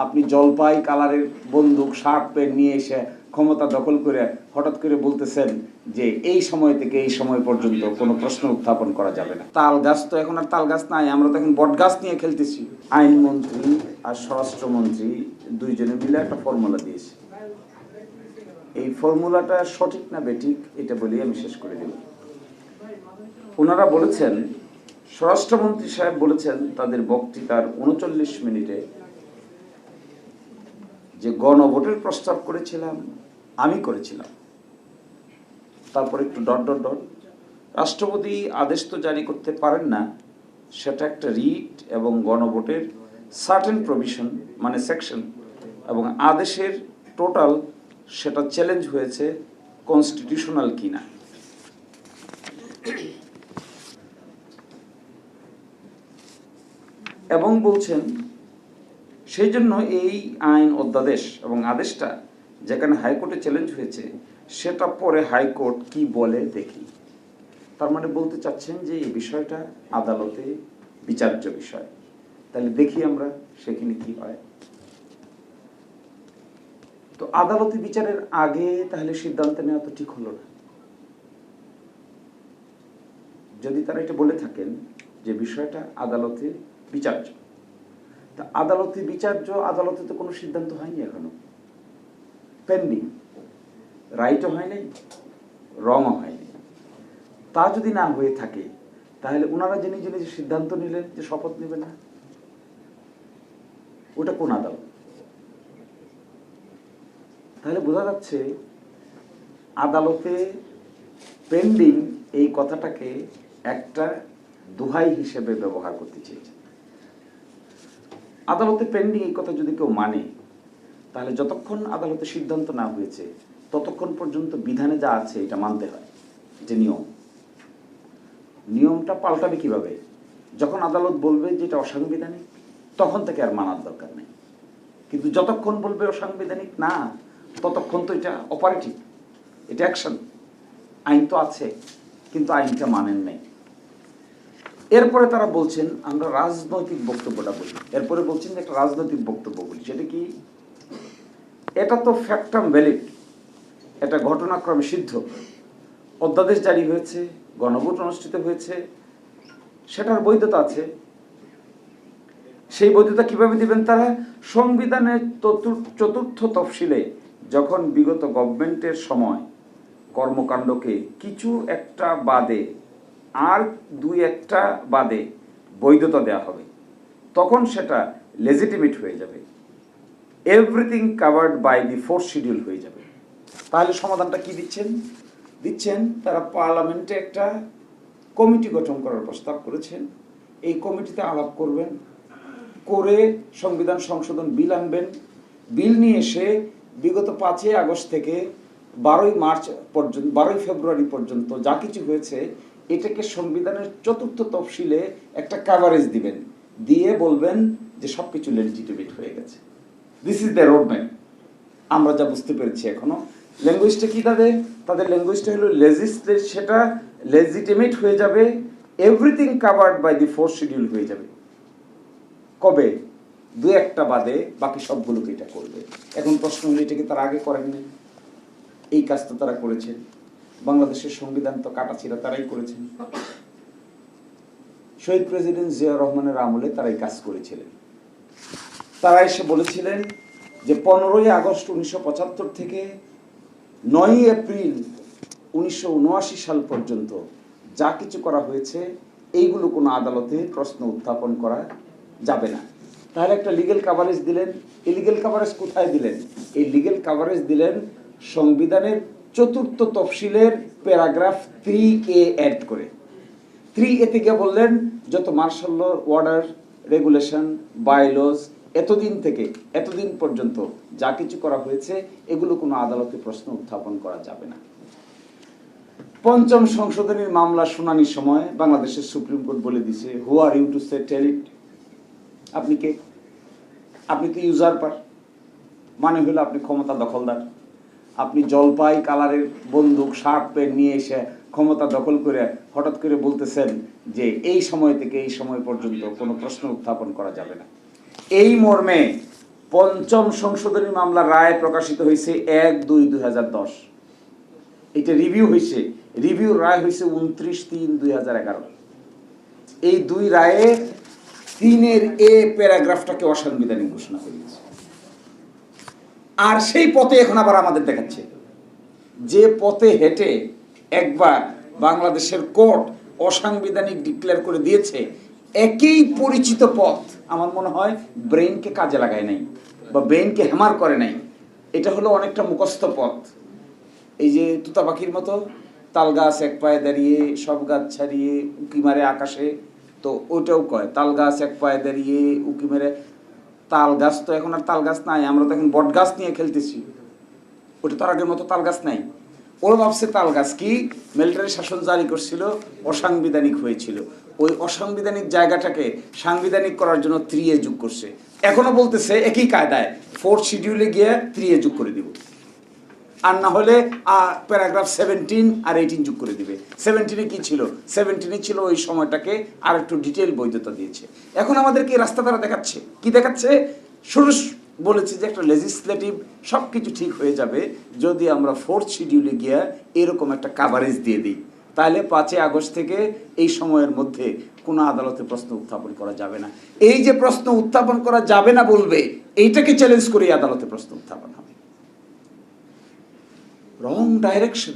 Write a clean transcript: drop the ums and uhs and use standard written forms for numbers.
আপনি জলপাই কালারের বন্দুক শার্ট প্যান্ট নিয়ে এসে ক্ষমতা দখল করে হঠাৎ করে বলতেছেন যে এই সময় থেকে এই সময় পর্যন্ত কোনো প্রশ্ন উত্থাপন করা যাবে না। তাল গাছ তো এখন আর তাল গাছ নাই, আমরা তো এখন বট গাছ নিয়ে খেলতেছি। আইনমন্ত্রী আর স্বরাষ্ট্রমন্ত্রী দুইজনে মিলে একটা ফর্মুলা দিয়েছে। এই ফর্মুলাটা সঠিক না বেঠিক এটা বলেই আমি শেষ করে দেব। ওনারা বলেছেন, স্বরাষ্ট্রমন্ত্রী সাহেব বলেছেন তাদের বক্তৃতার ৩৯ মিনিটে যে গণভোটের প্রস্তাব করেছিলাম আমি করেছিলাম, তারপর একটু ডট ডট ডট, রাষ্ট্রপতি আদেশ তো জারি করতে পারেন না, সেটা একটা রিট এবং গণভোটের সার্টেন প্রভিশন মানে সেকশন এবং আদেশের টোটাল সেটা চ্যালেঞ্জ হয়েছে কনস্টিটিউশনাল কিনা। এবং বলছেন সেই জন্য এই আইন অধ্যাদেশ এবং আদেশটা যেখানে হাইকোর্টে চ্যালেঞ্জ হয়েছে সেটা পরে হাইকোর্ট কি বলে দেখি। তার মানে বলতে চাচ্ছেন যে এই বিষয়টা আদালতে বিচার্য বিষয়, তাহলে দেখি আমরা সেখানে কি হয়। তো আদালতে বিচারের আগে তাহলে সিদ্ধান্ত নেওয়া তো ঠিক হলো না। যদি তারা এটা বলে থাকেন যে বিষয়টা আদালতে বিচার্য, তা আদালতে বিচার্য, আদালতে তো কোনো সিদ্ধান্ত হয়নি, এখনো পেন্ডিং, রাইটও হয় নাই, রংও হয়নি। তা যদি না হয়ে থাকে তাহলে ওনারা যে নিজে নিজে সিদ্ধান্ত নিলেন যে শপথ নেবে না, ওটা কোন আদালত? তাহলে বোঝা যাচ্ছে আদালতে পেন্ডিং এই কথাটাকে একটা দোহাই হিসেবে ব্যবহার করতে চেয়েছে। আদালতে পেন্ডিং এই কথা যদি কেউ মানে তাহলে যতক্ষণ আদালতে সিদ্ধান্ত না হয়েছে ততক্ষণ পর্যন্ত বিধানে যা আছে এটা মানতে হয়, যে নিয়ম। নিয়মটা পাল্টাবে কিভাবে? যখন আদালত বলবে যে এটা অসাংবিধানিক তখন থেকে আর মানার দরকার নেই, কিন্তু যতক্ষণ বলবে অসাংবিধানিক না ততক্ষণ তো এটা অপারেটিভ, এটা অ্যাকশন। আইন তো আছে কিন্তু আইনটা মানেন নাই। এরপরে তারা বলছেন আমরা রাজনৈতিক বক্তব্যটা বলি, এরপরে বলছেন যে একটা রাজনৈতিক বক্তব্য বলি। সেটা কি? এটা তো ফ্যাক্টাম ভ্যালিড, এটা ঘটনাক্রমে সিদ্ধ, অধ্যাদেশ জারি হয়েছে, গণভোট অনুষ্ঠিত হয়েছে, সেটার বৈধতা আছে। সেই বৈধতা কিভাবে দিবেন তারা? সংবিধানের চতুর্থ তফসিলে যখন বিগত গভর্নমেন্টের সময় কর্মকাণ্ডকে কিছু একটা বাদে আর দুই একটা বাদে বৈধতা দেওয়া হবে, তখন সেটা লেজিটিমেট হয়ে যাবে, everything covered by the fourth schedule হয়ে যাবে। তাহলে সমাধানটা কি দিচ্ছেন তারা পার্লামেন্টে একটা কমিটি গঠন করার প্রস্তাব করেছেন। এই কমিটিতে আলাপ করবেন, করে সংবিধান সংশোধন বিল আনবেন, বিল নিয়ে এসে বিগত 5ই আগস্ট থেকে 12ই মার্চ পর্যন্ত, 12ই ফেব্রুয়ারি পর্যন্ত যা কিছু হয়েছে এটাকে সংবিধানের চতুর্থ তফসিলে একটা কাভারেজ দিবেন, দিয়ে বলবেন যে সবকিছু লেজিটিমেট হয়ে গেছে। This is the roadmap. আমরা যা বুঝতে পেরেছি এখনো ল্যাঙ্গুয়েজটা কি তাদের ল্যাঙ্গুয়েজটা হলো লেজিসলেট, সেটা লেজিটিমেট হয়ে যাবে, everything covered by the fourth schedule হয়ে যাবে। কবে? দু একটা বাদে বাকি সবগুলোকে এটা করবে। এখন প্রশ্ন হলো এটাকে তারা আগে করেননি, এই কাজ তো তারা করেছেন। বাংলাদেশের সংবিধান তো কাটাছিড়া তারাই করেছেন। শহীদ প্রেসিডেন্ট জিয়াউর রহমানের আমলে তারা এই কাজ করেছিলেন। তারা এসে বলেছিলেন যে 15ই আগস্ট 1975 থেকে 9ই এপ্রিল 1979 সাল পর্যন্ত যা কিছু করা হয়েছে এইগুলো কোনো আদালতে প্রশ্ন উত্থাপন করা যাবে না। তাহলে একটা লিগ্যাল কাভারেজ দিলেন। এই লিগ্যাল কাভারেজ কোথায় দিলেন? এই লিগ্যাল কাভারেজ দিলেন সংবিধানের চতুর্থ তফসিলের প্যারাগ্রাফ 3A অ্যাড করে। 3A থেকে বললেন যত মার্শাল ল, অর্ডার, রেগুলেশন, বাইলজ এতদিন থেকে এতদিন পর্যন্ত যা কিছু করা হয়েছে এগুলো কোনো আদালতে প্রশ্ন উত্থাপন করা যাবে না। পঞ্চম সংশোধনীর মামলা শুনানির সময় বাংলাদেশের সুপ্রিম কোর্ট বলে দিছে, হু আর ইউ টু সে টেল ইট? আপনি কে? আপনি তো ইউজারপার, মানে হলো আপনি ক্ষমতা দখলদার। আপনি জলপাই কালারের বন্দুক শার্ট প্যান্ট নিয়ে এসে ক্ষমতা দখল করে হঠাৎ করে বলতেছেন যে এই সময় থেকে এই সময় পর্যন্ত কোনো প্রশ্ন উত্থাপন করা যাবে না। এই মর্মে পঞ্চম সংশোধনী মামলা রায় প্রকাশিত হয়েছে 1/2/2010। এটা রিভিউ হয়েছে, রিভিউ রায় হয়েছে 29/3/2011। এই দুই রায়ে 3-এর এ প্যারাগ্রাফটাকে অসাংবিধানিক ঘোষণা করেছে। আর সেই পথে এখন আবার আমাদের দেখাচ্ছে, যে পথে হেঁটে একবার বাংলাদেশের কোর্ট অসাংবিধানিক ডিক্লেয়ার করে দিয়েছে, একই পরিচিত পথ আমার মনে হয় ব্রেইনকে কাজে লাগায় নাই বা ব্রেইনকে হ্যামার করে নাই। এটা হলো অনেকটা মুখস্থ পথ। এই যে তুতা পাখির মতো তাল গাছ এক পায়ে দাঁড়িয়ে সব গাছ ছাড়িয়ে উকি মারে আকাশে, তো ওইটাও কয় তাল গাছ এক পায়ে দাঁড়িয়ে উকি মেরে। তাল গাছ তো এখন আর তাল গাছ নাই, আমরা তো এখন বট গাছ নিয়ে খেলতেছি। ওটা তো আগের মতো তাল গাছ নাই। ওরা ভাবছে তাল গাছ কি মিলিটারি শাসন জারি করছিল, অসাংবিধানিক হয়েছিল, ওই অসাংবিধানিক জায়গাটাকে সাংবিধানিক করার জন্য 3A যোগ করছে। এখনো বলতেছে একই কায়দায় 4th শিডিউলে গিয়ে 3A যোগ করে দিব, আর না হলে প্যারাগ্রাফ 17 আর 18 যোগ করে দিবে। 17-এ কি ছিল? 17-এ ছিল ওই সময়টাকে আর একটু ডিটেল বৈধতা দিয়েছে। এখন আমাদেরকে রাস্তা তারা দেখাচ্ছে, কি দেখাচ্ছে? শুরু বলেছে যে একটা লেজিসলেটিভ সব কিছু ঠিক হয়ে যাবে যদি আমরা 4th শিডিউলে গিয়ে এরকম একটা কাভারেজ দিয়ে দিই, তাহলে 5 আগস্ট থেকে এই সময়ের মধ্যে কোনো আদালতে প্রশ্ন উত্থাপন করা যাবে না। এই যে প্রশ্ন উত্থাপন করা যাবে না বলবে, এইটাকে চ্যালেঞ্জ করে আদালতে প্রশ্ন উত্থাপন হবে। Wrong direction.